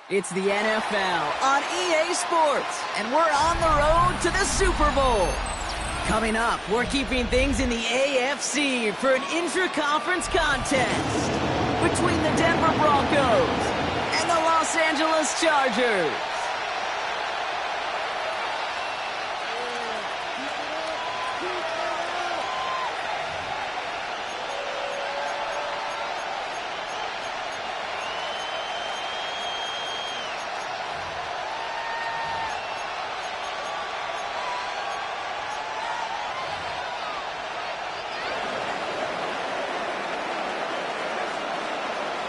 It's the NFL on EA Sports, and we're on the road to the Super Bowl. Coming up, we're keeping things in the AFC for an intra-conference contest between the Denver Broncos and the Los Angeles Chargers.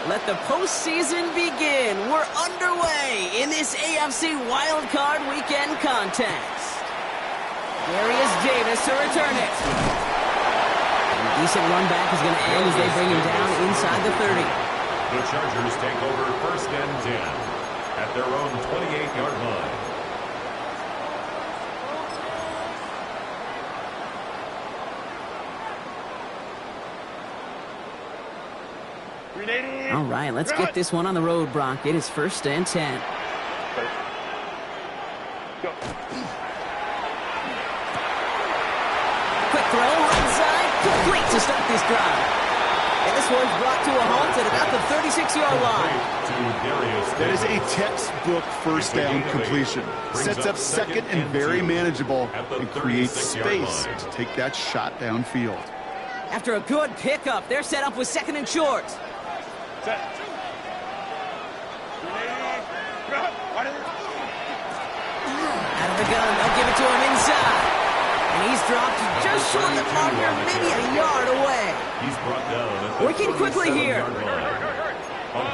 Let the postseason begin. We're underway in this AFC Wildcard Weekend contest. Darius Davis to return it. And a decent run back is going to end as they bring him down inside the 30. The Chargers take over 1st and 10 at their own 28-yard line. All right, let's get this one on the road, Brock. It is 1st and 10. Go. Quick throw, right side, complete to start this drive. And this one's brought to a halt at about the 36-yard line. That is a textbook first down completion. Sets up second and very manageable and creates space to take that shot downfield. After a good pickup, they're set up with 2nd and short. Set. Out of the gun, they'll give it to him inside. And he's dropped just short of the marker, maybe a yard away. He's brought down at the Working quickly here. A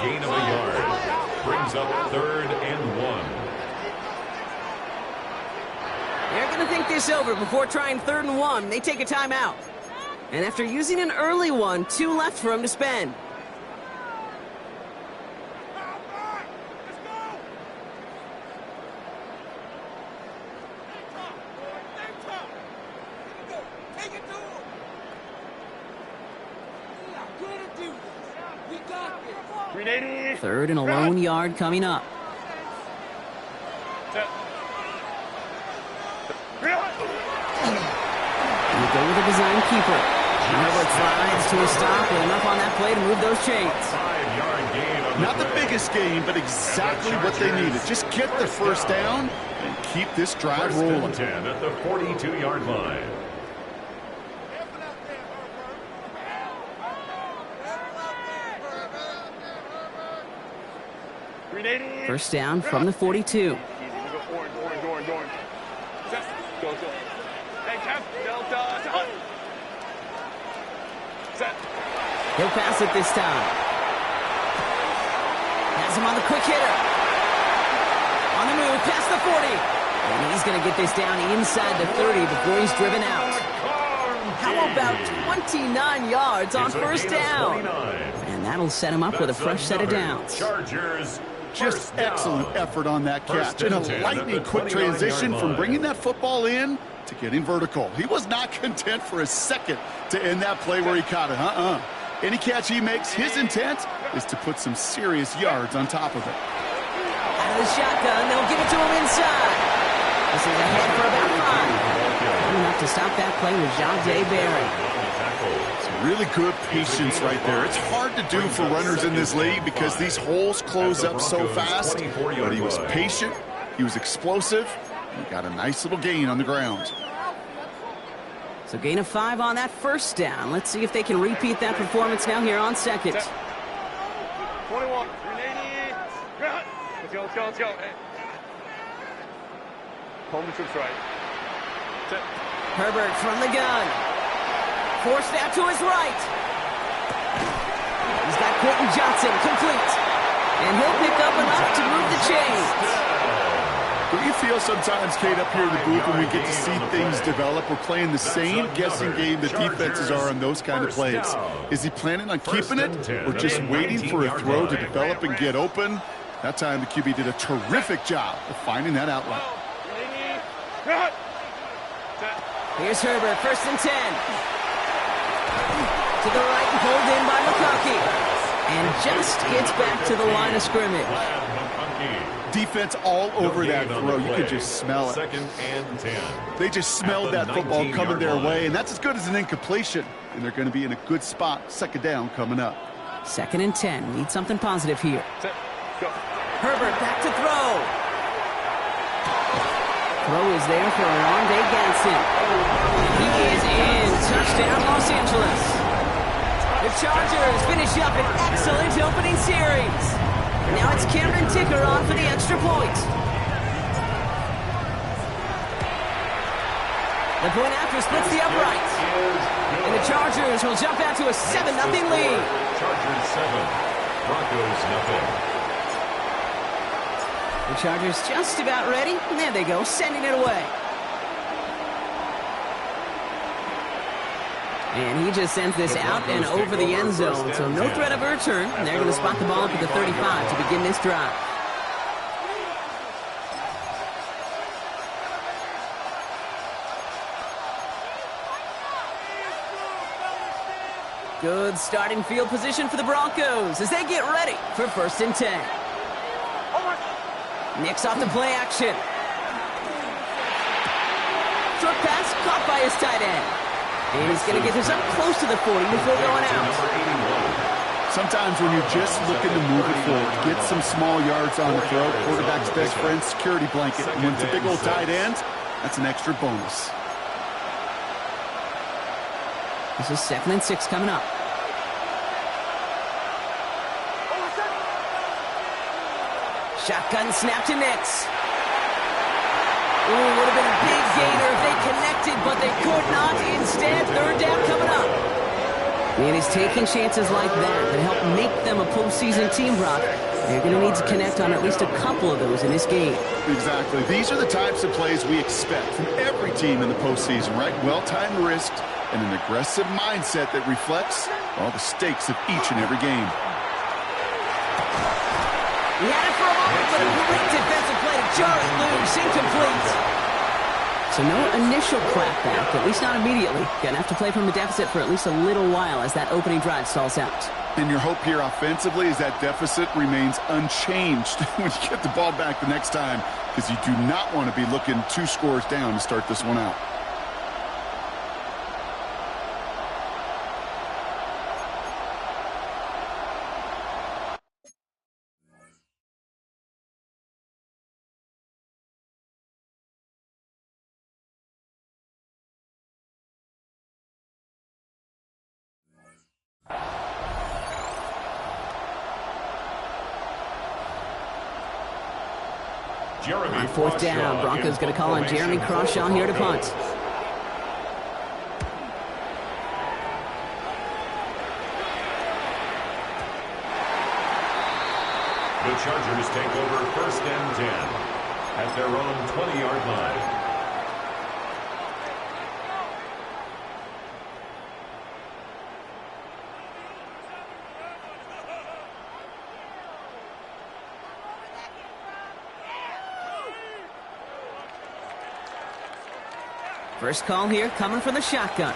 gain of a yard. Brings up 3rd and 1. They're going to think this over before trying 3rd and 1. They take a timeout. And after using an early one, 2 left for him to spend. Third and a lone yard coming up. You go with a design keeper. Herbert slides to a stop with enough on that play to move those chains. 5-yard gain. Not the biggest gain, but exactly what they needed. Just get the first down and keep this drive 1st rolling. and 10 at the 42-yard line. First down from the 42. Orange. Set. Go. Hey, Kev. Delta. Set. He'll pass it this time. Has him on the quick hitter. On the move, past the 40. And he's going to get this down inside the 30 before he's driven out. How about 29 yards on first down? And that'll set him up with a fresh set of downs. Chargers. Just excellent effort on that catch. And a lightning quick transition from bringing that football in to getting vertical. He was not content for a second to end that play where he caught it. Any catch he makes, his intent is to put some serious yards on top of it. Out of the shotgun, they'll give it to him inside. This is ahead for about 5. Enough to stop that play with Jahdae Barry. Really good patience right there. It's hard to do for runners in this league because these holes close up so fast. But he was patient, he was explosive, and he got a nice little gain on the ground. So gain of 5 on that first down. Let's see if they can repeat that performance now here on second. 21. 380. Let's go. Hey. Home to right. Set. Herbert from the gun. Forced out to his right. He's got Quentin Johnson complete. And he'll pick up enough to move the chains. What you feel sometimes, Kate, up here in the booth when we get to see things develop, we're playing the same guessing game the defenses are on those kind of plays. Is he planning on keeping it or just waiting for a throw to develop and get open? That time the QB did a terrific job of finding that outlet. Here's Herbert, 1st and 10. To the right and pulled in by McConkey. and just gets back to the line of scrimmage. Defense all over that throw. You could just smell it. 2nd and 10. They just smelled that football coming their way, and that's as good as an incompletion. And they're going to be in a good spot. 2nd down coming up. 2nd and 10. Need something positive here. Set. Go. Herbert back to throw. Throw is there for Oronde Gadsden. He is in. Touchdown, Los Angeles. The Chargers finish up an excellent opening series. Now it's Cameron Ticker on for the extra point. The point after splits the uprights. And the Chargers will jump out to a 7-0 lead. Chargers 7, Broncos 0. The Chargers just about ready. And there they go, sending it away. And he just sends this out and over the end zone. So no threat of a return. And they're going to spot the ball up at the 35 to begin this drive. Good starting field position for the Broncos as they get ready for 1st and 10. Nix off the play action. Short pass caught by his tight end. And he's going to get this up close to the 40 before going out. Sometimes when you're just looking to move it forward, get some small yards on the throw, quarterback's best friend, security blanket. And when it's a big old tight end, that's an extra bonus. This is 2nd and 6 coming up. Shotgun snap to Nix. Ooh, would have been a big gainer if they connected, but they could not. Instead, 3rd down coming up. And he's taking chances like that help make them a postseason team, Brock. They're going to need to connect on at least a couple of those in this game. Exactly. These are the types of plays we expect from every team in the postseason, right? Well-timed risk and an aggressive mindset that reflects all the stakes of each and every game. He had it for a moment, but a great defensive play to jar it loose, incomplete. So no initial clapback, at least not immediately. Gonna have to play from a deficit for at least a little while as that opening drive stalls out. And your hope here offensively is that deficit remains unchanged when you get the ball back the next time, because you do not want to be looking 2 scores down to start this one out. Jeremy 4th down, Broncos going to call on Jeremy Crawshaw here to punt. The Chargers take over 1st and 10 at their own 20-yard line. First call here coming from the shotgun.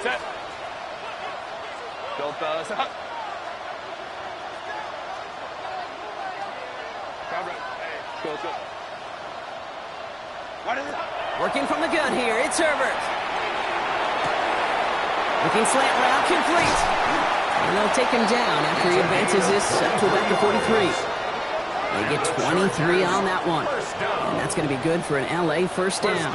Set. Go, fellas. Up. Hey, go. What is it? Working from the gun here, it's Herbert. Looking slant route, complete. And they'll take him down after he advances this up to about the 43. They get 23 on that one. And that's going to be good for an LA first down.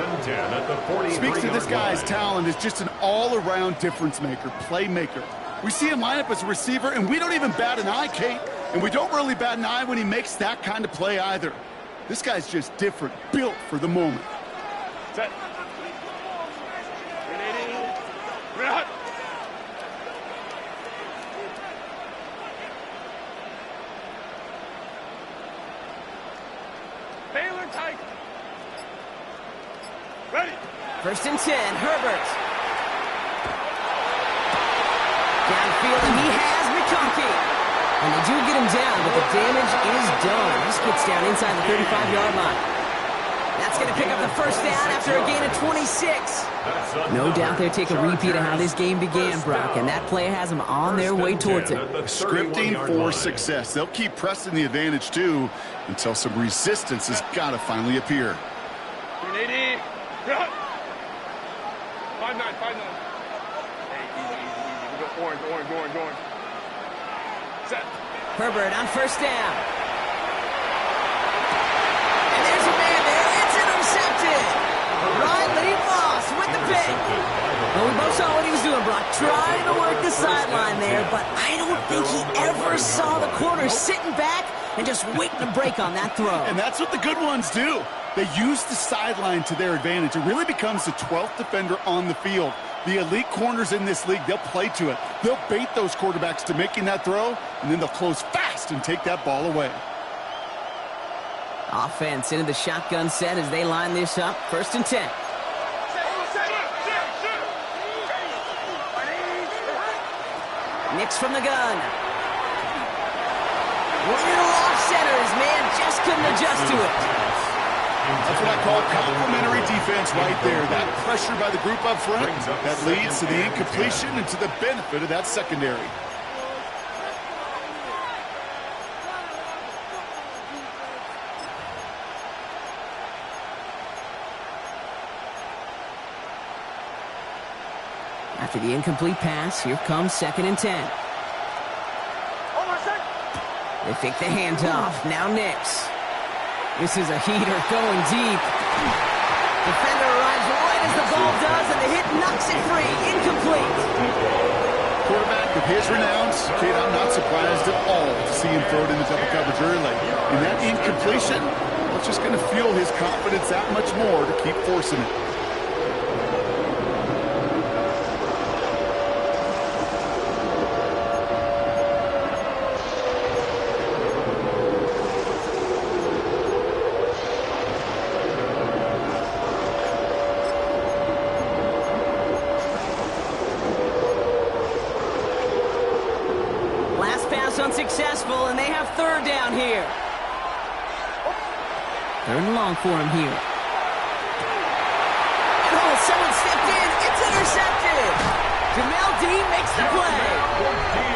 Speaks to this guy's talent as just an all-around difference maker, playmaker. We see him line up as a receiver, and we don't even bat an eye, Kate. And we don't really bat an eye when he makes that kind of play either. This guy's just different, built for the moment. Set. Ready. Baylor tight. Ready. 1st and 10, Herbert. Downfield, and he has McConkey. And they do get him down, but the damage is done. He just gets down inside the 35-yard line. That's going to pick up the first down after a gain of 26. No doubt they'll take a repeat of how this game began, Brock, and that play has them on their way towards it. Scripting for success. They'll keep pressing the advantage, too, until some resistance has got to finally appear. 380. 5-9. Hey, easy. We go orange. Set. Herbert on first down. And there's a man there. It's intercepted. Riley Moss with the pick. Well, we both saw what he was doing, Brock, trying to work the sideline there, but I don't think he ever saw the corner sitting back and just waiting to break on that throw. And that's what the good ones do. They use the sideline to their advantage. It really becomes the 12th defender on the field. The elite corners in this league, they'll play to it. They'll bait those quarterbacks to making that throw, and then they'll close fast and take that ball away. Offense into the shotgun set as they line this up. 1st and 10. Nix from the gun. Little off center. His man just couldn't adjust to it. That's what I call complimentary defense right there. That pressure by the group up front, that leads to the incompletion and to the benefit of that secondary. After the incomplete pass, here comes 2nd and 10. They fake the handoff. Now Nix. This is a heater going deep. Defender arrives right as the ball does, and the hit knocks it free. Incomplete. Quarterback with his renowns, Kate, I'm not surprised at all to see him throw it into double coverage early. And that incompletion, well, it's just going to fuel his confidence that much more to keep forcing it. Unsuccessful, and they have 3rd down here. 3rd and long for him here. Oh, someone stepped in. It's intercepted. Jamel Dean makes the play.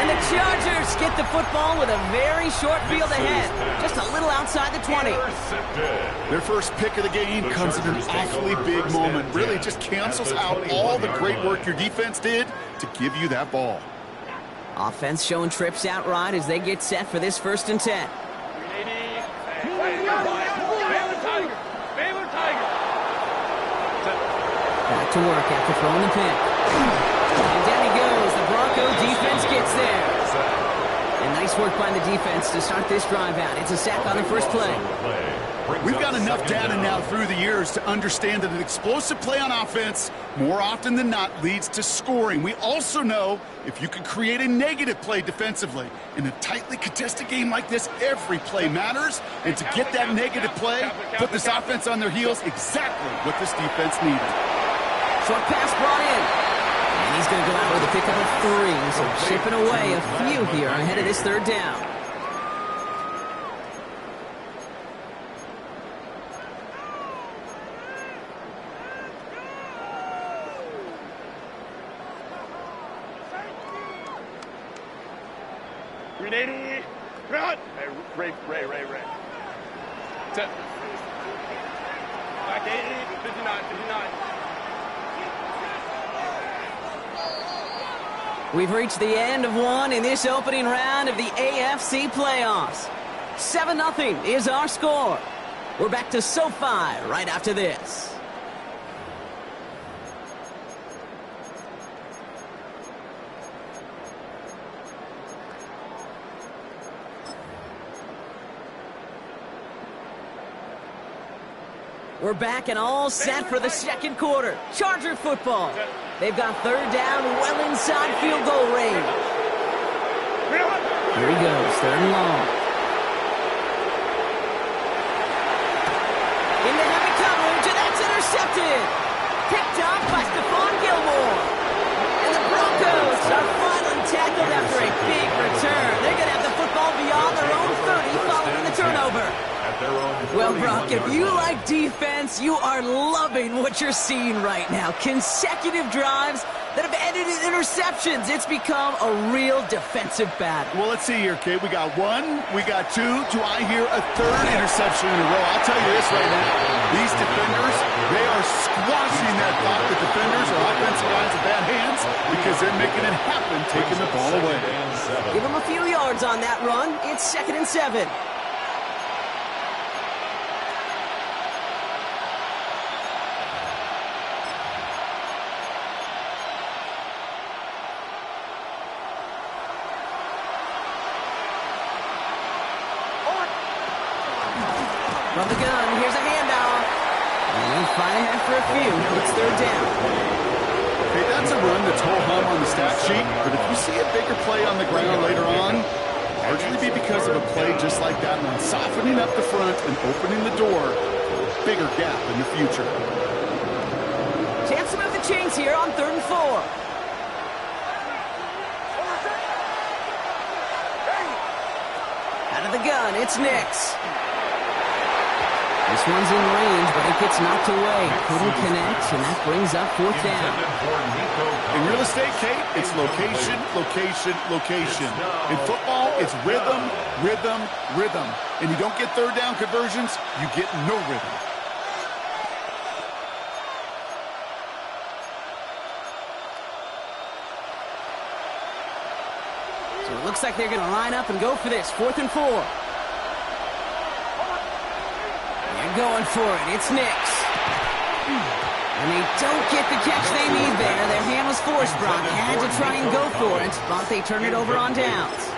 And the Chargers get the football with a very short field ahead. Just a little outside the 20. Their first pick of the game comes in an awfully big moment. Really just cancels out all the great work your defense did to give you that ball. Offense showing trips out right as they get set for this 1st and 10. Back to work after throwing the pick. And down he goes. The Bronco defense gets there. And nice work by the defense to start this drive out. It's a sack on the first play. We've got enough data now through the years to understand that an explosive play on offense, more often than not, leads to scoring. We also know if you can create a negative play defensively. In a tightly contested game like this, every play matters. And to get that negative play, put this offense on their heels, exactly what this defense needed. Short pass brought in. And he's going to go out with a pickup of 3. So chipping away a few here ahead of this 3rd down. Run! Hey, Ray. Set. Back 80, 59. We've reached the end of one in this opening round of the AFC playoffs. 7-0 is our score. We're back to SoFi right after this. We're back and all set for the 2nd quarter. Charger football. They've got 3rd down well inside field goal range. Here he goes, 3rd and long. Into heavy coverage, and that's intercepted. Picked up by Stephon Gilmore. And the Broncos are finally tackled after a big return. They're going to have the football beyond their own 30 following the turnover. their own Well, Brock, if 41-yard you line. like defense, you are loving what you're seeing right now. Consecutive drives that have ended in interceptions. It's become a real defensive battle. Well, let's see here, Kate. We got one, we got two. Do I hear a third interception in a row? I'll tell you this right now. These defenders, they are squashing that thought that defenders or offensive lines in bad hands because they're making it happen, taking the ball away. Give him a few yards on that run. It's 2nd and 7. From the gun, here's a handoff. And find ahead for a few. It's 3rd down. Hey, that's a run that's ho-hum on the stat sheet, but if you see a bigger play on the ground later on, largely be because of a play just like that one, softening up the front and opening the door for a bigger gap in the future. Chance to move the chains here on 3rd and 4. Out of the gun, it's Nix. This one's in range, but it gets knocked away. Couldn't connect, and that brings up 4th down. In real estate, Kate, it's location, location, location. In football, it's rhythm, rhythm, rhythm. And you don't get 3rd down conversions, you get no rhythm. So it looks like they're going to line up and go for this. 4th and 4. They're going for it. It's Nix. And they don't get the catch they need there. Their hand was forced, Brock. Had to try and go for it, but they turn it over on downs.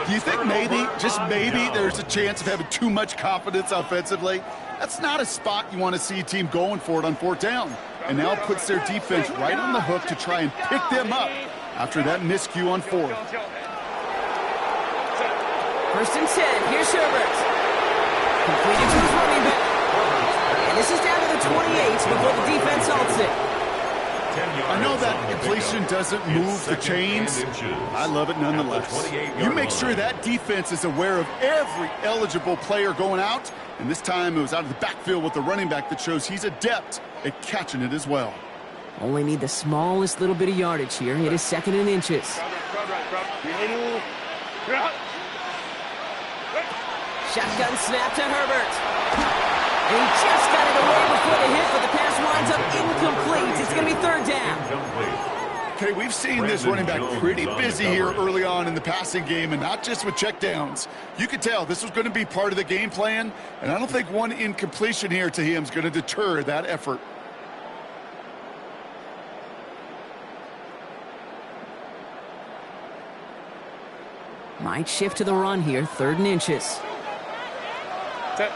Do you think maybe, just maybe, there's a chance of having too much confidence offensively? That's not a spot you want to see a team going for it on 4th down. And now it puts their defense right on the hook to try and pick them up after that miscue on 4th. 1st and 10. Here's Herbert. Completed to his running back. And this is down to the 28 before the defense halts it. I know that completion doesn't move the chains. I love it nonetheless. You make sure that defense is aware of every eligible player going out. And this time it was out of the backfield with the running back that shows he's adept at catching it as well. Only need the smallest little bit of yardage here. It is 2nd and inches. Shotgun snap to Herbert. And he just got it away before the hit, but the pass winds up incomplete. It's going to be 3rd down. Okay, we've seen this running back pretty busy here early on in the passing game, and not just with checkdowns. You could tell this was going to be part of the game plan, and I don't think one incompletion here to him is going to deter that effort. Might shift to the run here, 3rd and inches. Set.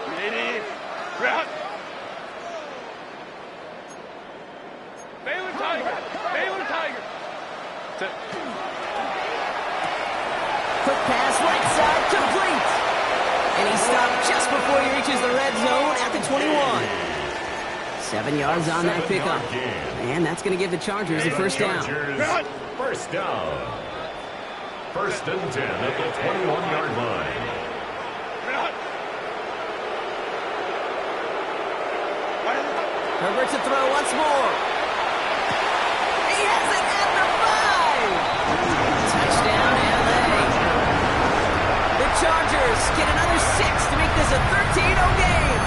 Ready. Route. Baylor Tiger. Baylor Tiger. Set. Quick pass, right side, complete. And he stopped just before he reaches the red zone at the 21. 7 yards on that pickup. And that's going to give the Chargers a 1st down. 1st down. 1st and 10 at the 21-yard line. Herbert to throw once more. He has it at the 5. Touchdown, LA. The Chargers get another 6 to make this a 13-0 game.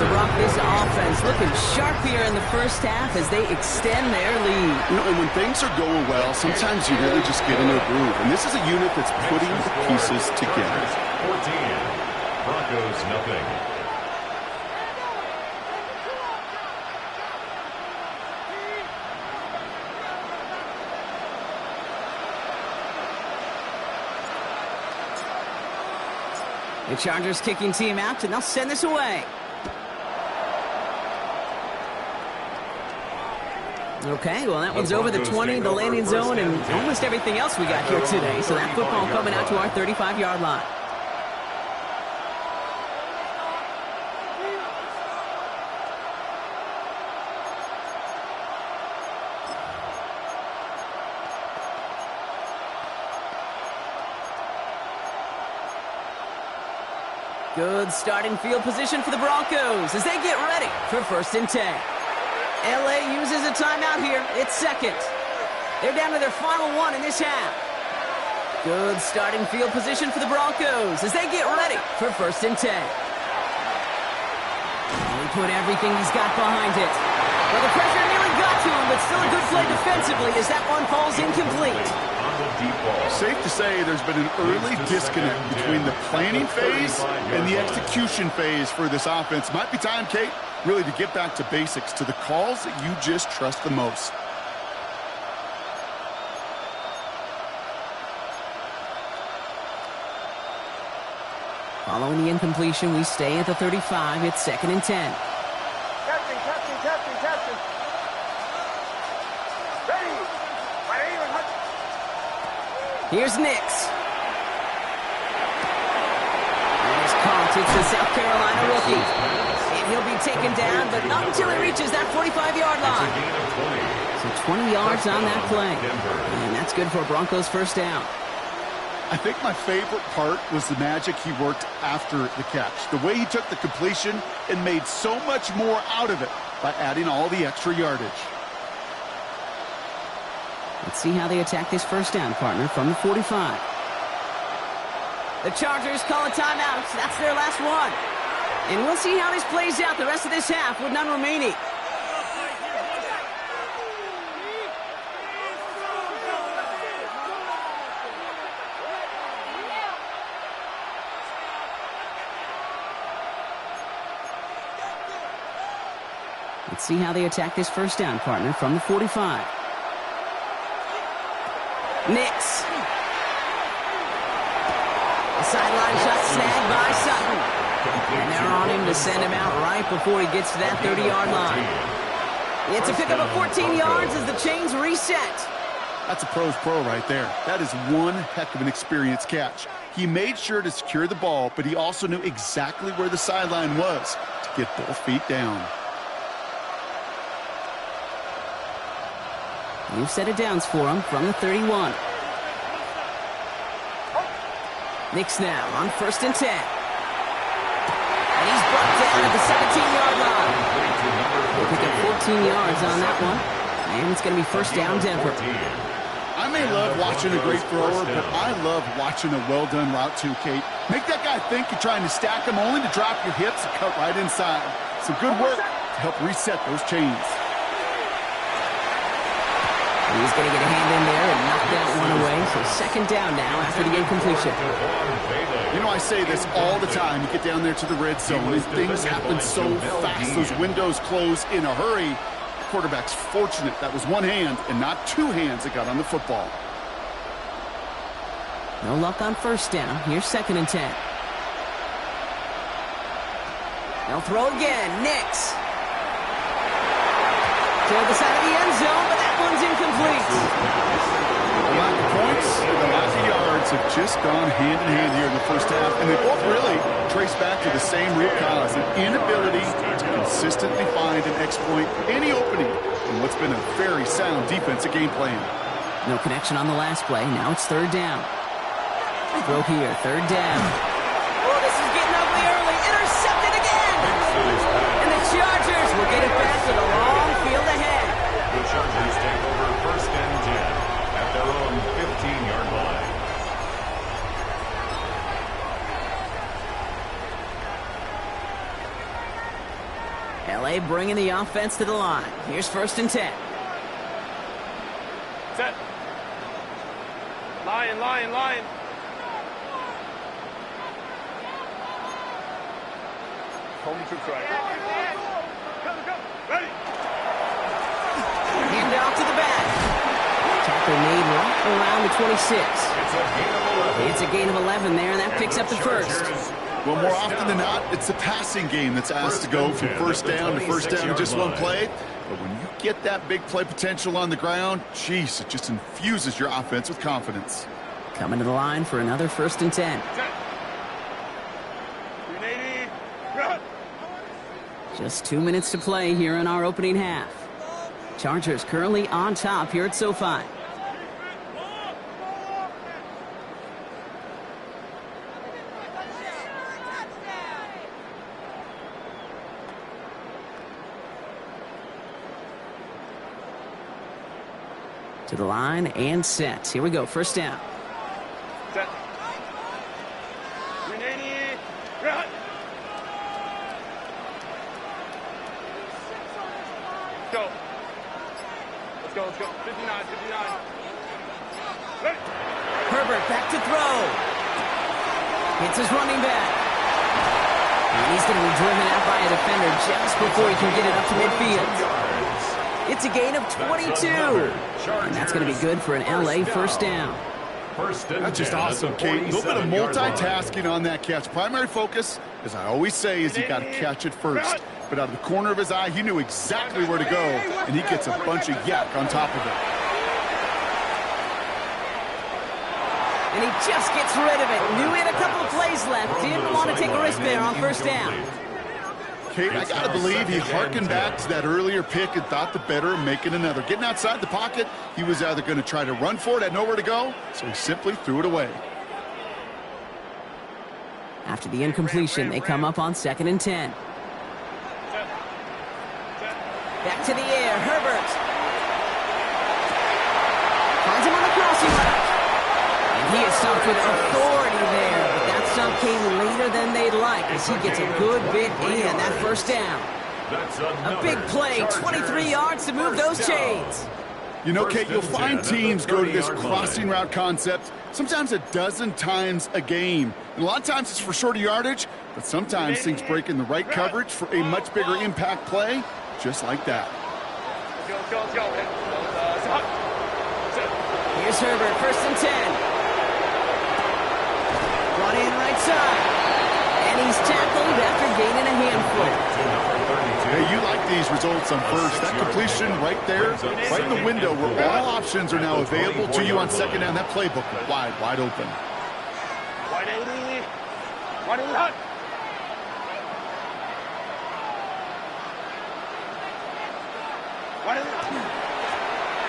So, Brock, this offense looking sharp here in the 1st half as they extend their lead. You know, and when things are going well, sometimes you really just get into a groove. And this is a unit that's putting the pieces together. 14. Broncos nothing. The Chargers kicking team out, and they'll send this away. Okay, well, that one's over the 20, the landing zone, and almost everything else we got here today. So that football coming out to our 35-yard line. Good starting field position for the Broncos as they get ready for 1st and 10. LA uses a timeout here. It's 2nd. They're down to their final one in this half. Good starting field position for the Broncos as they get ready for 1st and 10. He put everything he's got behind it. Well, the pressure nearly got to him, but still a good play defensively as that one falls incomplete. Safe to say there's been an early disconnect between the planning phase and the execution phase for this offense. Might be time, Kate, really to get back to basics, to the calls that you just trust the most. Following the incompletion, we stay at the 35. It's 2nd and 10. Captain. Ready. Here's Nix. And it's caught. It's the South Carolina rookie. And he'll be taken down, but not until he reaches that 45-yard line. So 20 yards on that play. And that's good for a Broncos 1st down. I think my favorite part was the magic he worked after the catch. The way he took the completion and made so much more out of it by adding all the extra yardage. Let's see how they attack this 1st down, partner, from the 45. The Chargers call a timeout. That's their last one. And we'll see how this plays out the rest of this half with none remaining. Let's see how they attack this 1st down, partner, from the 45. Nix. The sideline shot snagged by Sutton. And they're on him to send him out right before he gets to that 30-yard line. It's a pickup of 14 yards as the chains reset. That's a pro's pro right there. That is one heck of an experienced catch. He made sure to secure the ball, but he also knew exactly where the sideline was to get both feet down. New set of downs for him from the 31. Nix now on 1st and 10. And he's brought down at the 17-yard line. He'll pick up 14 yards on that one. And it's going to be 1st down Denver. I may love watching a great thrower, but I love watching a well-done route too, Kate. Make that guy think you're trying to stack him only to drop your hips and cut right inside. Some good work to help reset those chains. He's going to get a hand in there and knock that one away. So 2nd down now after the incompletion. You know, I say this all the time. You get down there to the red zone and things happen so fast. Those windows close in a hurry. The quarterback's fortunate that was one hand and not two hands that got on the football. No luck on 1st down. Here's 2nd and 10. They'll throw again. Nix. Toward the side of the end zone, but that one's incomplete. The lack of points and the lack of yards have just gone hand in hand here in the 1st half, and they both really trace back to the same root cause, an inability to consistently find and exploit any opening in what's been a very sound defensive game plan. No connection on the last play. Now it's 3rd down. Throw here, 3rd down. Oh, this is getting ugly early. Intercepted again. And the Chargers will get it back to the long field ahead. The Chargers take over 1st and 10 at their own 15-yard line. LA bringing the offense to the line. Here's 1st and 10. Set. Lion. Home troops right. Go. Ready. Hand off to the back. Tackle made right around the 26. It's a gain of 11 there, and that picks up the 1st. Well, more often than not, it's the passing game that's asked to go from 1st down to 1st down in just one play. But when you get that big play potential on the ground, geez, it just infuses your offense with confidence. Coming to the line for another 1st and 10. Just 2 minutes to play here in our opening half. Chargers currently on top here at SoFi. To the line and set. Here we go, first down. Set. 380. Run. Go. Let's go, let's go. 59, 59. Ready. Herbert back to throw. Hits his running back. And he's going to be driven out by a defender just before he can get it up to midfield. It's a gain of 22. And that's going to be good for an LA first down. That's just awesome, Kate. A little bit of multitasking on that catch. Primary focus, as I always say, is you got to catch it first. But out of the corner of his eye, he knew exactly where to go, and he gets a bunch of yak on top of it. And he just gets rid of it. Knew he had a couple of plays left. Didn't want to take a risk there on first down. Kate, I got to believe he harkened back to that earlier pick and thought the better of making another. Getting outside the pocket, he was either going to try to run for it, had nowhere to go, so he simply threw it away. After the incompletion, they come up on 2nd and 10. Back to the air, Herbert. Finds him on the crossing route. And he is stumped with authority there. But that stump came later than they'd like as he gets a good bit in. That first down. A big play, 23 yards to move those chains. You know, Kate, you'll find teams go to this crossing route concept sometimes a dozen times a game. And a lot of times it's for shorter yardage, but sometimes things break in the right coverage for a much bigger impact play, just like that. Let's go, let's go, let's go. Here's Herbert, 1st and 10. Brought in right side. And he's tackled after gaining a handful. Hey, you like these results on first. That completion right there, right in the window where all options are now available to you on 2nd down. That playbook wide open. 180. 180 hot.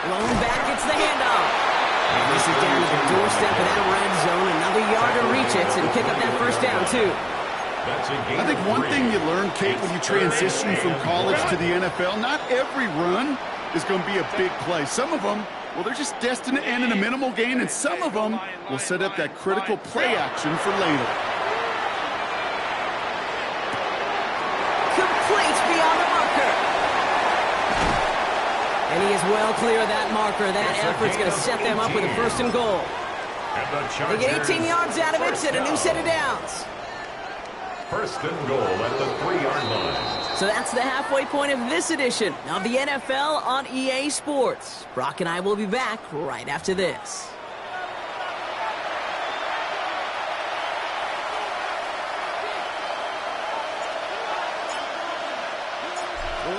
Blown back, it's the handoff. And this is down to the doorstep of that red zone. Another yard to reach it and pick up that first down, too. I think one thing you learn, Kate, when you transition from college to the NFL, not every run is going to be a big play. Some of them, well, they're just destined to end in a minimal gain, and some of them will set up that critical play action for later. Complete beyond the marker. And he is well clear of that marker. That effort's going to set them up with a 1st and goal. They get 18 yards out of it and a new set of downs. 1st and goal at the 3-yard line. So that's the halfway point of this edition of the NFL on EA Sports. Brock and I will be back right after this.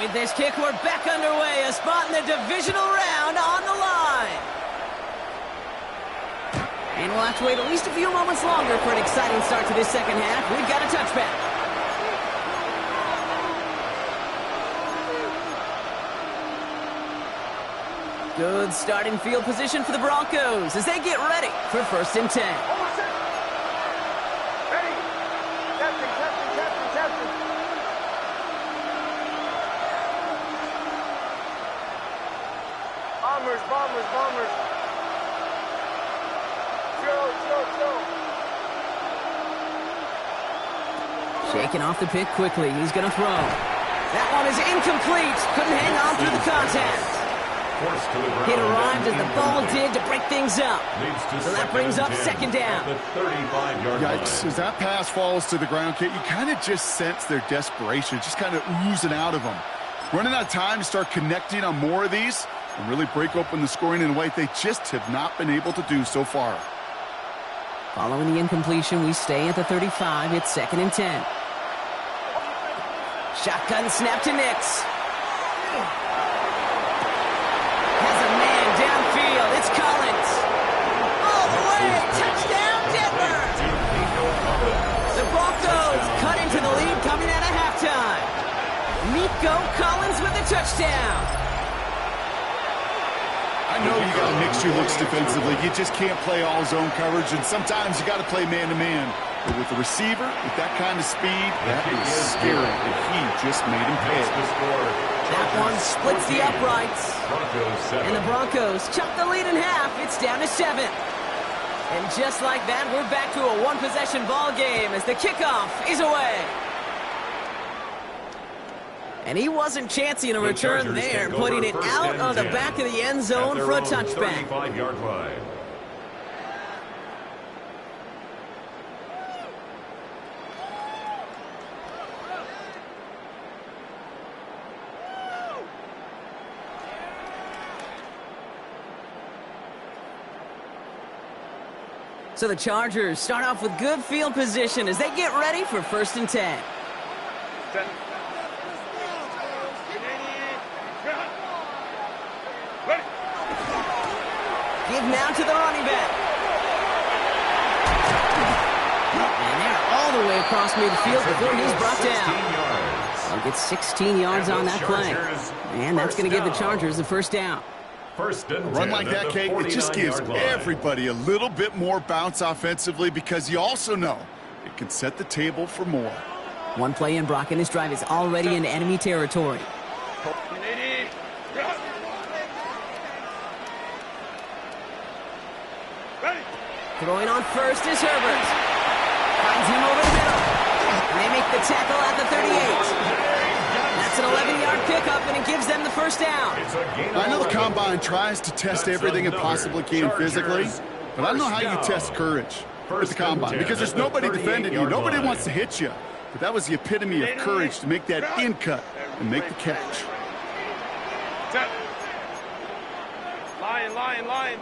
With this kick, we're back underway. A spot in the divisional round on the line. And we'll have to wait at least a few moments longer for an exciting start to this 2nd half. We've got a touchback. Good starting field position for the Broncos as they get ready for 1st and 10. Ready. Captain. Bombers. Shaking off the pick quickly. He's going to throw. That one is incomplete. Couldn't hang on through the contact. It arrived as the ball did to break things up. So that brings up 2nd down. Yikes. As that pass falls to the ground, Kate, you kind of just sense their desperation, just kind of oozing out of them. Running out of time to start connecting on more of these and really break open the scoring in a way they just have not been able to do so far. Following the incompletion, we stay at the 35. It's 2nd and 10. Shotgun snap to Nix. Has a man downfield. It's Collins. All the way. Touchdown, Denver. The Broncos cut into the lead coming out of halftime. Nico Collins with the touchdown. I know you got to mix your looks defensively. You just can't play all zone coverage, and sometimes you got to play man-to-man. But with the receiver, with that kind of speed, that is scary, and he just made him pay. That one splits the uprights. And the Broncos chop the lead in half. It's down to 7. And just like that, we're back to a one-possession ball game as the kickoff is away. And he wasn't chancing a return there, putting it out on the back of the end zone for a touchback. 35-yard line. So the Chargers start off with good field position as they get ready for 1st and 10. Give now to the running back. And they're all the way across midfield before he's brought down. They'll get 16 yards on that play. And that's going to give the Chargers the first down. A run like that, Kate, it just gives everybody a little bit more bounce offensively because you also know it can set the table for more. One play in, Brock, and this drive is already in enemy territory. Throwing on first is Herbert. Finds him over the middle. And they make the tackle at the 38. That's an 11-yard pickup, and it gives them the first down. I know the Combine tries to test everything it possibly can physically, but I don't know how you test courage at the Combine because there's nobody defending you. Nobody wants to hit you. But that was the epitome of courage to make that in cut and make the catch. Line.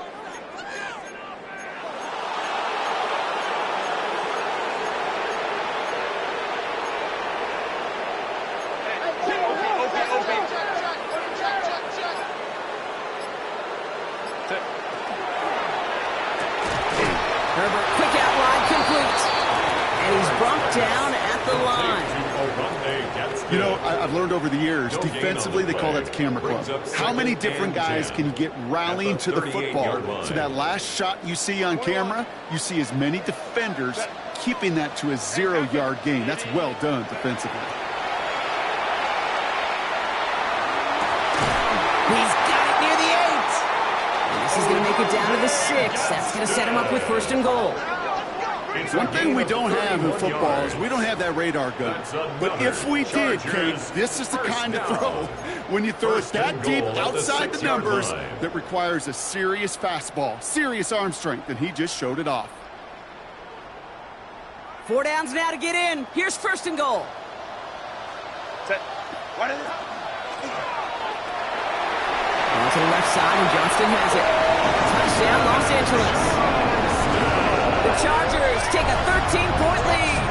Herbert, quick out wide, complete. And he's brought down at the line. You know, I've learned over the years, defensively, they call that the camera club. How many different guys can you get rallying to the football? So that last shot you see on camera, you see as many defenders keeping that to a 0-yard gain. That's well done defensively. He's got it near the 8. And this is going to make it down to the 6. That's going to set him up with 1st and goal. One thing we don't have in football is we don't have that radar gun. But if we did, Kate, this is the kind of throw when you throw it that deep outside the numbers that requires a serious fastball, serious arm strength, and he just showed it off. 4 downs now to get in. Here's 1st and goal. On to the left side, and Johnston has it. Touchdown, Los Angeles. The Chargers take a 13-point lead.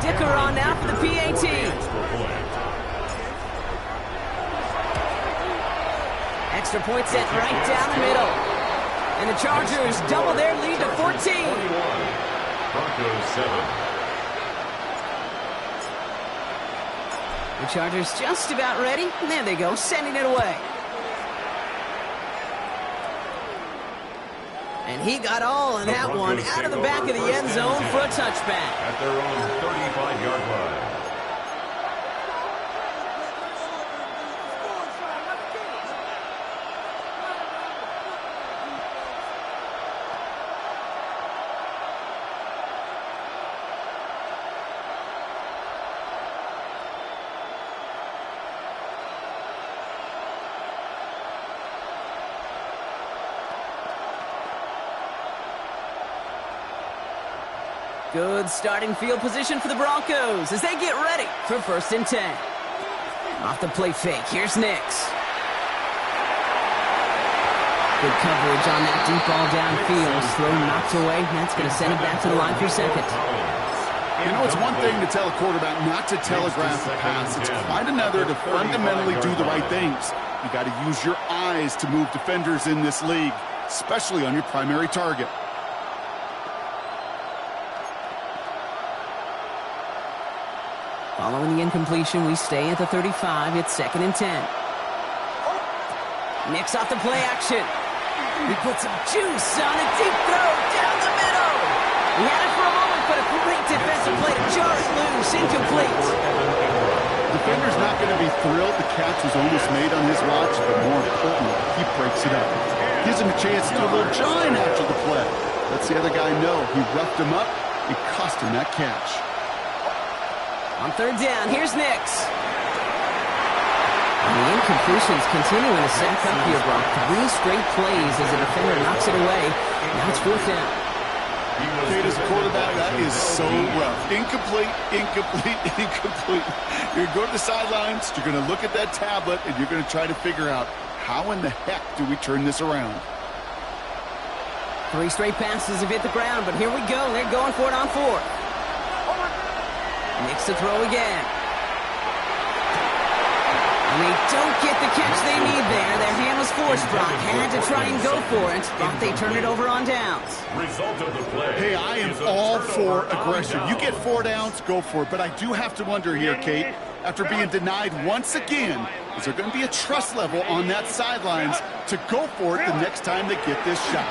Dicker on now for the PAT. Extra point set right down the middle. And the Chargers double their lead to 14. Broncos 7. The Chargers just about ready. And there they go, sending it away. And he got all in that one out of the back of the end zone for a touchback. At their own 35-yard line. Good starting field position for the Broncos as they get ready for 1st and 10. Off the play fake, here's Nix. Good coverage on that deep ball downfield. Throw knocked away. That's going to send him back to the line for 2nd. You know, it's one thing to tell a quarterback not to telegraph the pass. It's quite another to fundamentally do the right things. You got to use your eyes to move defenders in this league, especially on your primary target. Following the incompletion, we stay at the 35. It's 2nd and 10. Nix off the play action. He put some juice on a deep throw down the middle. He had it for a moment, but a great defensive play to jar it loose. Incomplete. Defender's not going to be thrilled the catch was almost made on his watch, but more importantly, he breaks it up. Gives him a chance to do a little giant after the play. Lets the other guy know he roughed him up. It cost him that catch. On third down, here's Nix. And the incompletions continuing to sack up here, Brock. 3 straight plays as the defender knocks it away. Now it's fourth down. Kate, as a quarterback, that is so rough. Incomplete, incomplete, incomplete. You're going to go to the sidelines, you're going to look at that tablet, and you're going to try to figure out how in the heck do we turn this around. 3 straight passes have hit the ground, but here we go. They're going for it on fourth. Nix to throw again. And they don't get the catch they need there. Their hand was forced, Brock. Had to try and go for it, but they turn it over on downs. Result of the play. Hey, I am all for aggression. You get 4 downs, go for it. But I do have to wonder here, Kate, after being denied once again, is there going to be a trust level on that sidelines to go for it the next time they get this shot?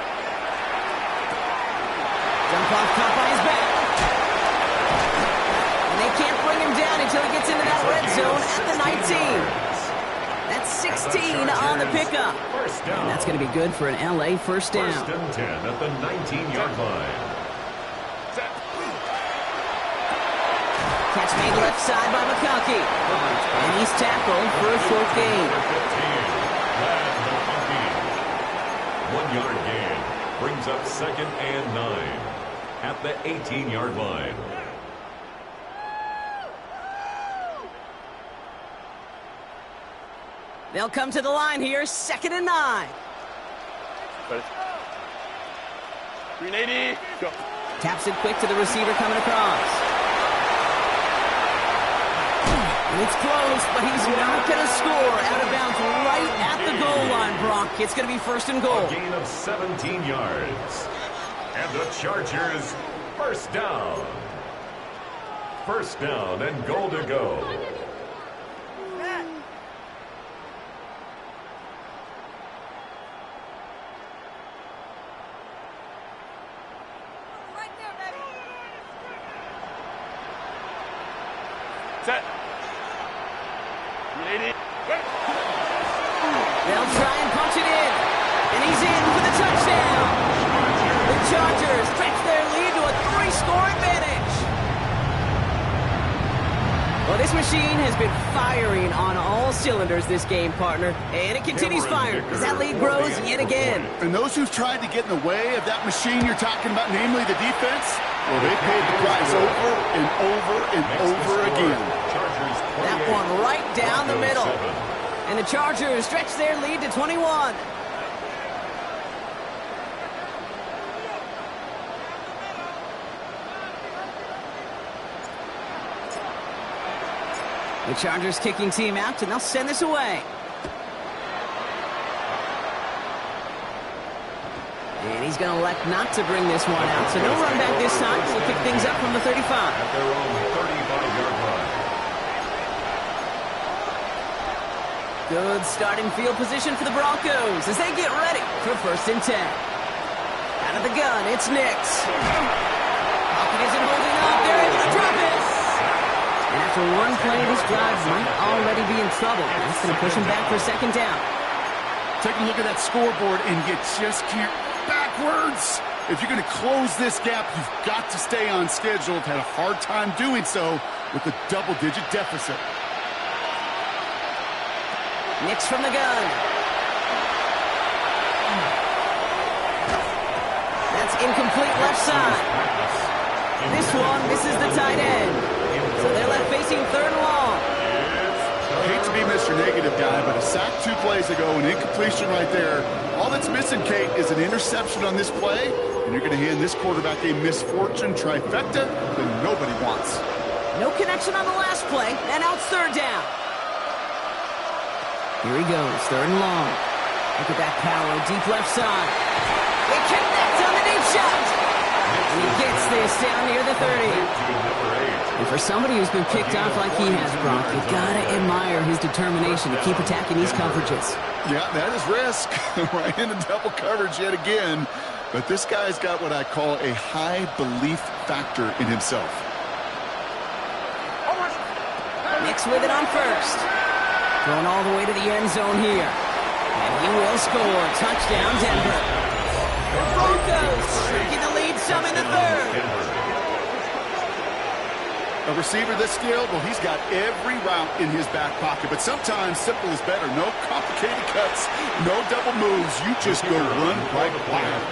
Dump off caught by his back. And they can't bring him down until he gets into that red zone at the 19. That's 16 on the pickup. And that's going to be good for an LA first down. First and 10 at the 19-yard line. Catch made left side by McConkey. And he's tackled for a short gain. 1-yard gain brings up 2nd and 9 at the 18-yard line. They'll come to the line here, 2nd and 9. 380. Go. Taps it quick to the receiver coming across. And it's close, but he's not going to score. Out of bounds right at the goal line, Brock. It's going to be 1st and goal. A gain of 17 yards. And the Chargers, first down. 1st down and goal to go. Set. 380. They'll try and punch it in. And he's in for the touchdown. The Chargers stretch their lead to a 3-score advantage. Well, this machine has been firing on all cylinders this game, partner. And it continues firing as that lead grows yet again. And those who've tried to get in the way of that machine you're talking about, namely the defense, well, they paid the price over and over and over again. That one right down the middle. And the Chargers stretch their lead to 21. The Chargers kicking team out, and they'll send this away. And he's going to elect not to bring this one out, so no run back this time. He'll kick things up from the 35. At their own 35-yard line. Good starting field position for the Broncos as they get ready for 1st and 10. Out of the gun, it's Nix. Pocket isn't holding up. They're able to drop it. And after one play, this drive might already be in trouble. That's going to push him back for 2nd down. Take a look at that scoreboard, and you just can't backwards. If you're going to close this gap, you've got to stay on schedule. Had a hard time doing so with a double-digit deficit. Nix from the gun. That's incomplete left side. This one misses the tight end. So they're left facing 3rd and long. I hate to be Mr. Negative guy, but a sack 2 plays ago, an incompletion right there. All that's missing, Kate, is an interception on this play, and you're going to hand this quarterback a misfortune trifecta that nobody wants. No connection on the last play, and now it's 3rd down. Here he goes, 3rd and long. Look at that power, deep left side. They connect on the deep shot. And he gets this down near the 30. And for somebody who's been kicked off like he has, Brock, you gotta admire his determination to keep attacking these coverages. Yeah, that is risk. Right into double coverage yet again. But this guy's got what I call a high belief factor in himself. Nix with it on first. Going all the way to the end zone here. And he will score. Touchdown, Denver. The Broncos taking the lead some in the third. A receiver this skilled, well, he's got every route in his back pocket. But sometimes simple is better. No complicated cuts, no double moves. You just go run right wild.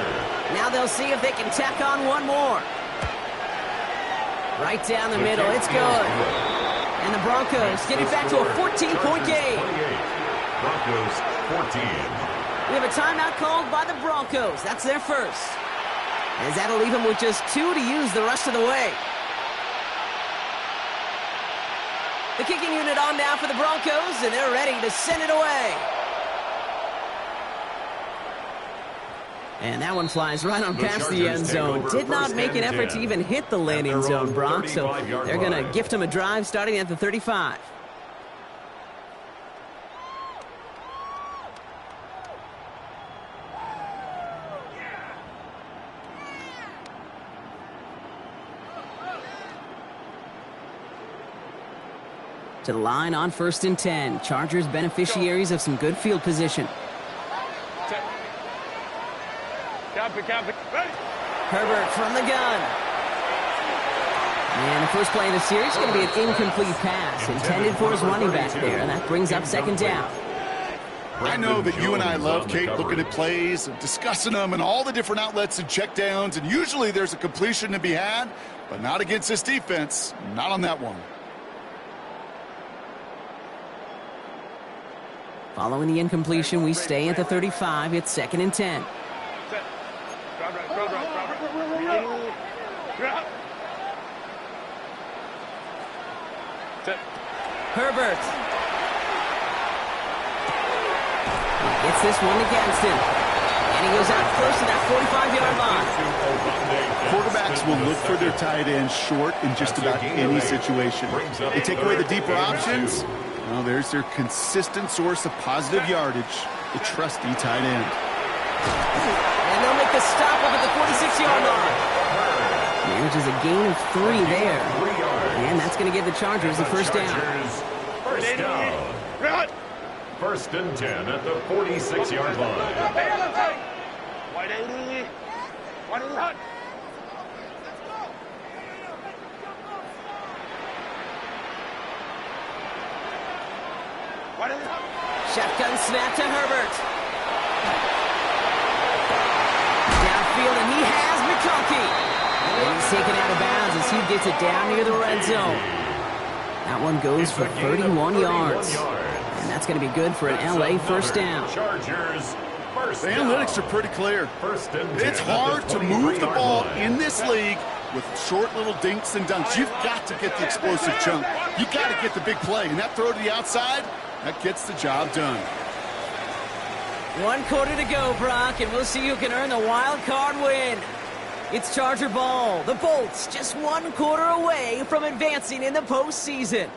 Now they'll see if they can tack on one more. Right down the middle. It's good. And the Broncos get it back to a 14-point game. Broncos 14. We have a timeout called by the Broncos. That's their first. As that'll leave them with just 2 to use the rest of the way. The kicking unit on now for the Broncos, and they're ready to send it away. And that one flies right on past the end zone. Did not make an effort to even hit the landing zone, Brock, so they're going to gift him a drive starting at the 35. To the line on 1st and 10. Chargers beneficiaries of some good field position. Herbert from the gun. And the first play of the series is going to be an incomplete pass intended for his running back there, and that brings up 2nd down. I know that you and I love, Kate, looking at plays and discussing them and all the different outlets and checkdowns, and usually there's a completion to be had, but not against this defense. Not on that one. Following the incompletion, we stay at the 35. It's 2nd and 10. Herbert. Gets this one to Gadsden. And he goes out close to that 45-yard line. Quarterbacks will look for their tight end short in just about any situation. They take away the deeper options. Well, there's their consistent source of positive yardage, the trusty tight end. And they'll make the stop up at the 46-yard line. Manages a gain of 3 there. And that's going to give the Chargers the first down. First down. 1st and 10 at the 46-yard line. Wide 80. Wide 80. Shotgun snap to Herbert. Downfield, and he has McConkey. And he's taken out of bounds as he gets it down near the red zone. That one goes for 31 yards. And that's going to be good for an LA first down. Chargers first The down. analytics are pretty clear. 1st and 10 It's hard to move the ball in this league. league with short little dinks and dunks. You've got to get the explosive chunk. You've got to get the big play. And that throw to the outside, that gets the job done. 1 quarter to go, Brock, and we'll see who can earn the wild card win. It's Charger ball. The Bolts just 1 quarter away from advancing in the postseason.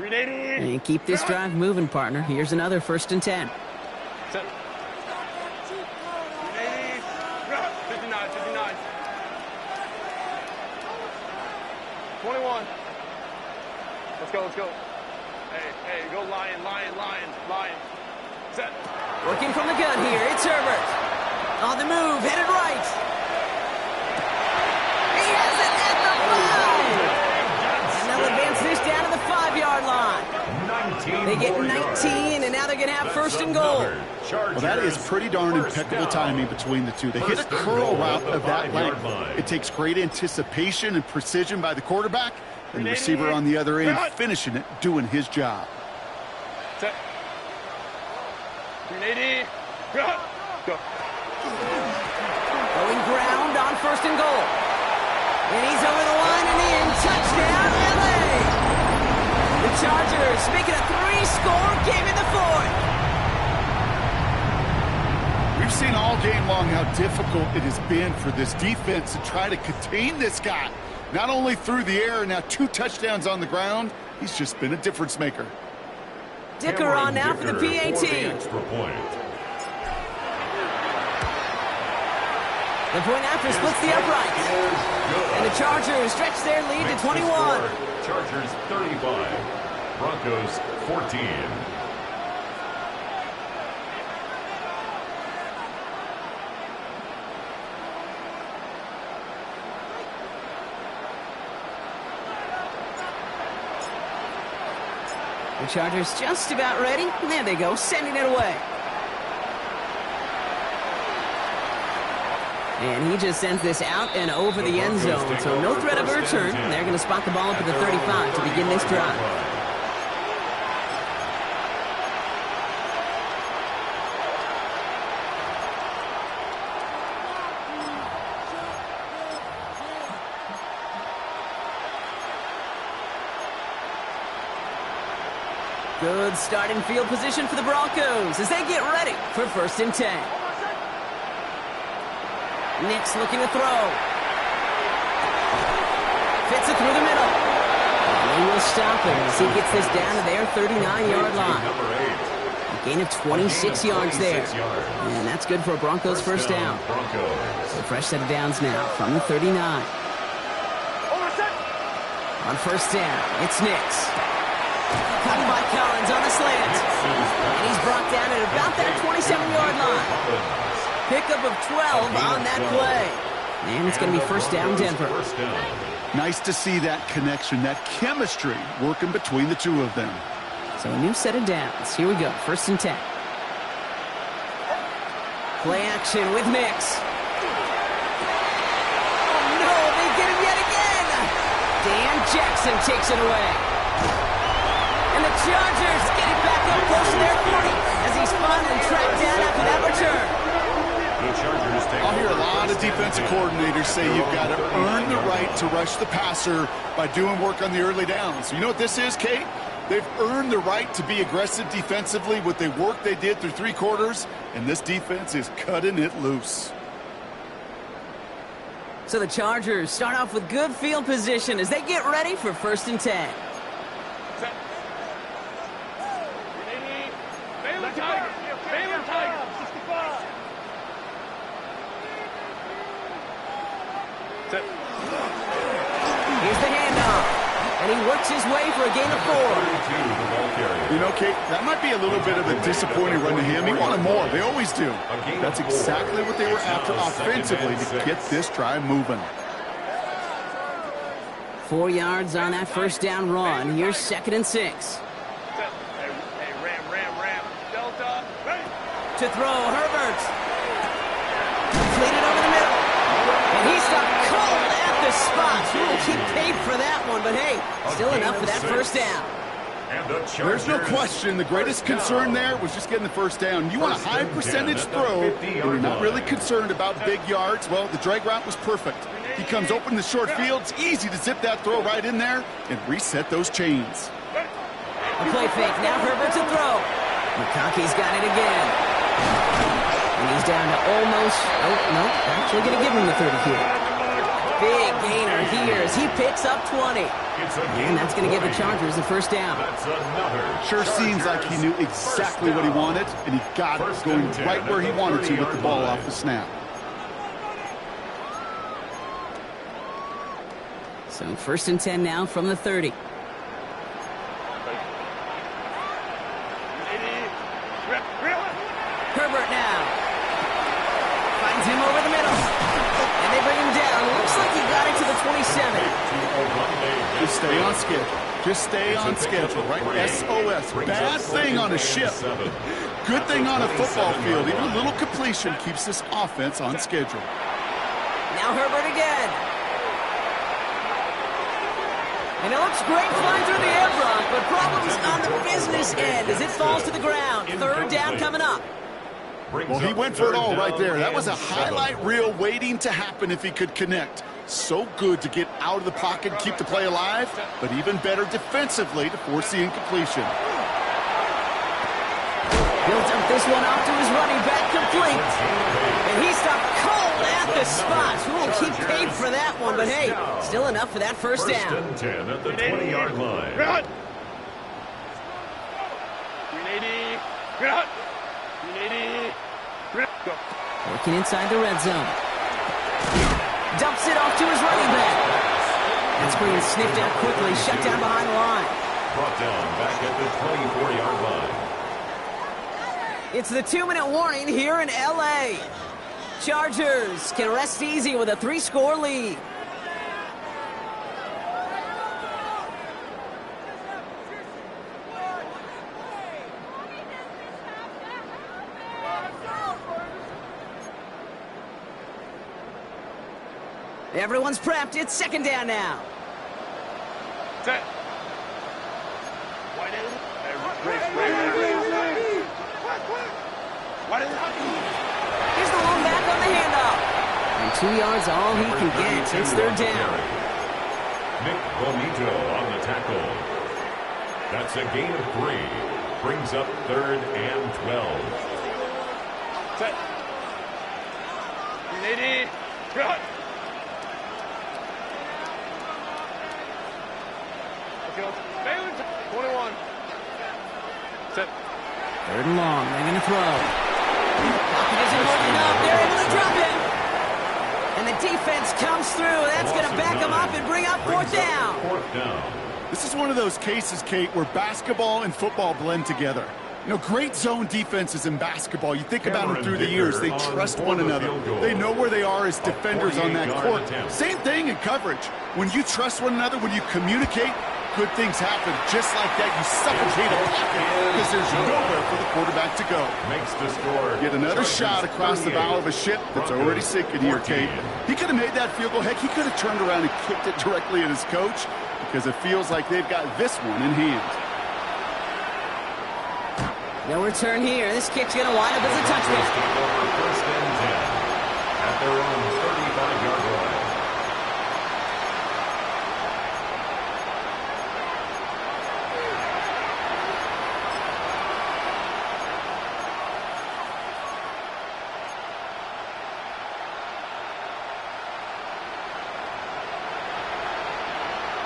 And keep this drive moving, partner. Here's another 1st and 10. 59, 59. 21. Let's go, let's go. Hey, go Lion. Set. Working from the gun here, it's Herbert. On the move, headed right. He has it at the 5. And they'll advance this down to the 5-yard line. They get 19, and now they're going to have 1st and goal. Well, that is pretty darn impeccable timing between the two. They hit a curl route of that length. It takes great anticipation and precision by the quarterback, and the receiver on the other end finishing it, doing his job. Set. 380. Go. Going ground on 1st and goal. And he's over the line and in. Touchdown, LA! The Chargers making a 3-score game in the fourth. We've seen all game long how difficult it has been for this defense to try to contain this guy. Not only through the air, now 2 touchdowns on the ground. He's just been a difference maker. Dicker on now for the PAT. Extra point. The point after splits the uprights. And the Chargers stretch their lead to 21. Chargers 35. Broncos 14. The Chargers just about ready. And there they go, sending it away. And he just sends this out and over the end zone. So no threat of a return. They're going to spot the ball up at the 35 to begin this drive. Good starting field position for the Broncos as they get ready for 1st and 10. Nix looking to throw. Fits it through the middle. And they will stop him as he gets this down to their 39-yard line. A gain of 26 yards there. And that's good for a Broncos first down. So fresh set of downs now from the 39. On 1st down, it's Nix. Cut by Collins on the slant. And he's brought down at about that 27-yard line. Pickup of 12 on that play. And it's going to be 1st down, Denver. Nice to see that connection, that chemistry working between the two of them. So a new set of downs. Here we go, 1st and 10. Play action with Nix. Oh, no, they get him yet again. Dan Jackson takes it away. And the Chargers get it back up close to their 40 as he's spun and tracked down after that return. I'll hear a lot of defensive coordinators say you've got to earn the right to rush the passer by doing work on the early downs. You know what this is, Kate? They've earned the right to be aggressive defensively with the work they did through 3 quarters, and this defense is cutting it loose. So the Chargers start off with good field position as they get ready for 1st and 10. Here's the handoff, and he works his way for a gain of 4. You know, Kate, that might be a little bit of a disappointing run to him. He wanted more. They always do. That's exactly what they were after offensively to get this drive moving. 4 yards on that 1st down run. Here's 2nd and 6. Hey, ram. Delta. To throw, Herbert. Completed over the middle. And he's stopped cold at the spot. He will keep paid for that one, but hey, still enough for that 1st down. There's no question. The greatest concern there was just getting the 1st down. You want a high percentage throw, and you're not really concerned about big yards. Well, the drag route was perfect. He comes open in the short field. It's easy to zip that throw right in there and reset those chains. A play fake. Now Herbert to throw. McConkey's got it again. And he's down to almost, actually going to give him the 30 here. Big gainer here as he picks up 20. And that's going to give the Chargers the 1st down. Sure seems like he knew exactly what he wanted, and he got it going right where he wanted to with the ball off the snap. So 1st and 10 now from the 30. Herbert now. Finds him over the middle. And they bring him down. Looks like he got it to the 27. Just stay on schedule. Just stay on schedule, right? SOS. Bad thing on a ship. Good thing on a football field. Even a little completion keeps this offense on schedule. Now Herbert again. And it looks great flying through the air, Brock, but problems on the business end as it falls to the ground. 3rd down coming up. Well, he went for it all right there. That was a highlight reel waiting to happen if he could connect. So good to get out of the pocket and keep the play alive, but even better defensively to force the incompletion. He'll dump this one off to his running back, complete. And he stopped cold at the spot. We'll keep paid for that one, but hey, still enough for that first down. First and 10 at the 20-yard line. Run! 380. Run! 380. Go. Working inside the red zone. Dumps it off to his running back. That's being sniffed out quickly, shut down behind the line. Brought down back at the 24-yard line. It's the 2-minute warning here in L.A. Chargers can rest easy with a 3-score lead. Everyone's prepped. It's second down now. Set. Wide in. Race. Wide in. Here's the long back on the handoff. And 2 yards, all he can get. It's third down. Nick Bonito on the tackle. That's a gain of 3. Brings up 3rd and 12. Set. 380. Run. 21. Set. Third and long. They're going to throw. Pocket isn't holding up. They're able to drop it. And the defense comes through. That's going to back them up and bring up fourth down. Fourth down. This is one of those cases, Kate, where basketball and football blend together. You know, great zone defenses in basketball. You think about them through the years. They trust one another. They know where they are as defenders on that court. Same thing in coverage. When you trust one another, when you communicate, good things happen. Just like that, you suffocate a pocket because there's nowhere for the quarterback to go. Makes the score. Get another shot across the bow of a ship that's already sinking here, Kate. He could have made that field goal. Heck, he could have turned around and kicked it directly at his coach because it feels like they've got this one in hand. No return here. This kick's going to wind up as a touchdown. First and 10 at their own 35-yard line.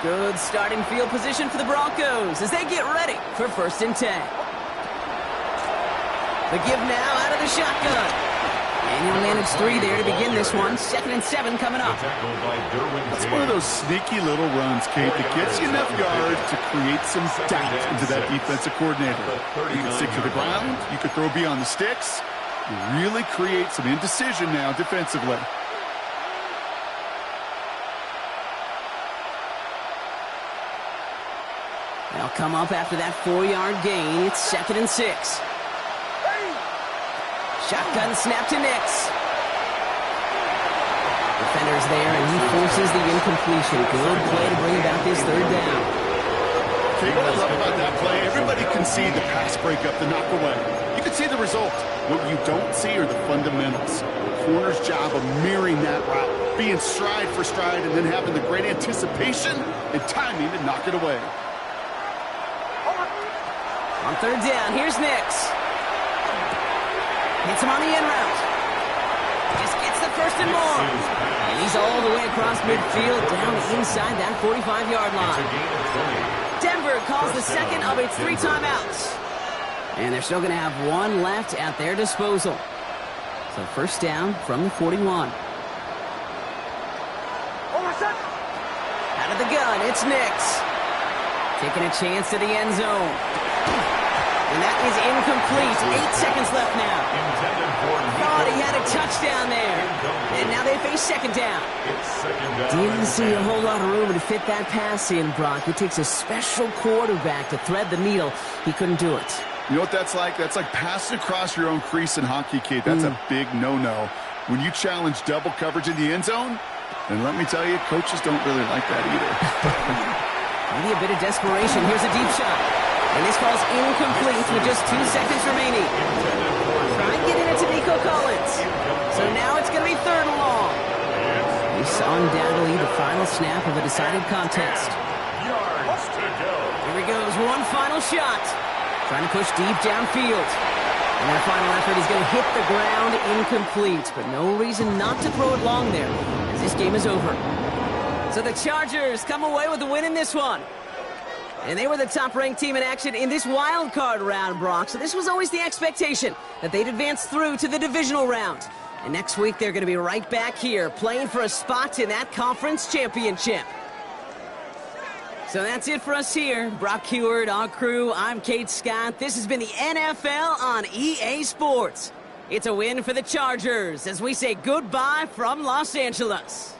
Good starting field position for the Broncos as they get ready for first and 10. The give now out of the shotgun. And he'll manage 3 there to begin this one. 2nd and 7 coming up. That's one of those sneaky little runs, Kate, that gets you enough yards to create some doubt into that defensive coordinator. You can stick to the ground. You could throw beyond the sticks. You really create some indecision now defensively. They'll come up after that 4-yard gain. It's 2nd and 6. Shotgun snap to Nix. Defender's there, and he forces the incompletion. Good play to bring about this third down. Okay, what I love about that play, everybody can see the pass breakup, the knock away. You can see the result. What you don't see are the fundamentals. The corner's job of mirroring that route, being stride for stride, and then having the great anticipation and timing to knock it away. On third down, here's Nix. Hits him on the end route. Just gets the first and more. And he's all the way across midfield down inside that 45-yard line. Denver calls the second of its 3 timeouts. And they're still going to have 1 left at their disposal. So first down from the 41. Out of the gun, it's Nix. Taking a chance to the end zone. And that is incomplete. 8 seconds left now. Thought he had a touchdown there. And now they face second down. Didn't see a whole lot of room to fit that pass in, Brock. It takes a special quarterback to thread the needle. He couldn't do it. You know what that's like? That's like passing across your own crease in hockey, Kate. That's a big no-no. When you challenge double coverage in the end zone, and let me tell you, coaches don't really like that either. Maybe a bit of desperation. Here's a deep shot. And this ball's incomplete with just 2 seconds remaining. Try and get it into Nico Collins. So now it's going to be 3rd and long. This undoubtedly final snap of a decided contest. Yards to go. Here he goes, one final shot. Trying to push deep downfield. And that final effort is going to hit the ground incomplete, but no reason not to throw it long there, as this game is over. So the Chargers come away with the win in this one. And they were the top-ranked team in action in this wild card round, Brock. So this was always the expectation that they'd advance through to the divisional round. And next week, they're going to be right back here playing for a spot in that conference championship. So that's it for us here. Brock Huard, our crew, I'm Kate Scott. This has been the NFL on EA Sports. It's a win for the Chargers as we say goodbye from Los Angeles.